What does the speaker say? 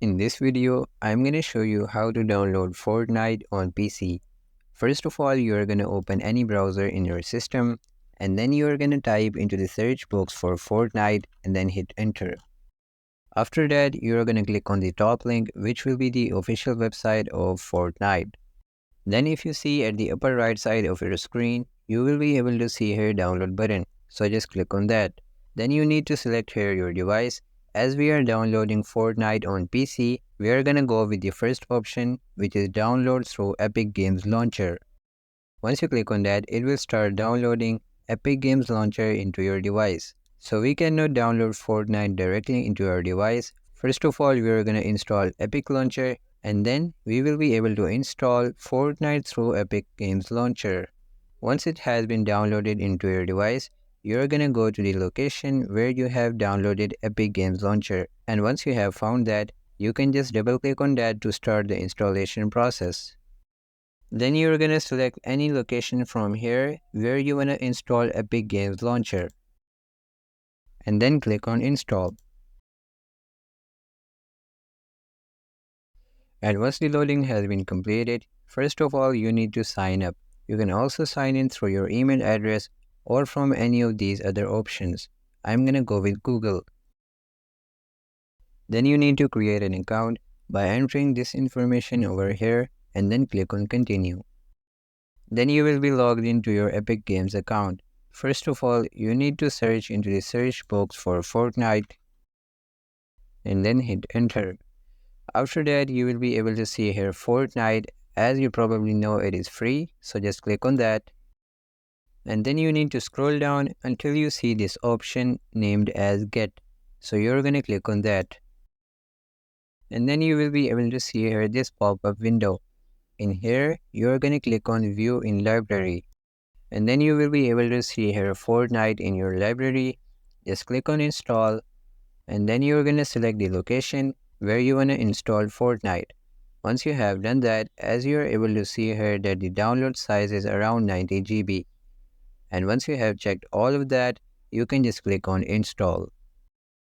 In this video, I'm going to show you how to download Fortnite on PC. First of all, you're going to open any browser in your system and then you're going to type into the search box for Fortnite and then hit enter. After that, you're going to click on the top link, which will be the official website of Fortnite. Then if you see at the upper right side of your screen, you will be able to see here download button. So just click on that. Then you need to select here your device. As we are downloading Fortnite on PC, we are gonna go with the first option, which is download through Epic Games Launcher. Once you click on that, it will start downloading Epic Games Launcher into your device. So we cannot download Fortnite directly into our device. First of all, we are gonna install Epic Launcher and then we will be able to install Fortnite through Epic Games Launcher. Once it has been downloaded into your device, you're gonna go to the location where you have downloaded Epic Games Launcher, and once you have found that, you can just double click on that to start the installation process. Then you're gonna select any location from here where you wanna install Epic Games Launcher, and then click on install. And once the loading has been completed, first of all you need to sign up. You can also sign in through your email address or from any of these other options. I'm gonna go with Google. Then you need to create an account by entering this information over here and then click on continue. Then you will be logged into your Epic Games account. First of all, you need to search into the search box for Fortnite and then hit enter. After that, you will be able to see here Fortnite. As you probably know, it is free, so just click on that. And then you need to scroll down until you see this option named as Get. So you're going to click on that. And then you will be able to see here this pop-up window. In here, you're going to click on View in Library. And then you will be able to see here Fortnite in your library. Just click on Install. And then you're going to select the location where you want to install Fortnite. Once you have done that, as you are able to see here that the download size is around 90 GB. And once you have checked all of that, you can just click on install.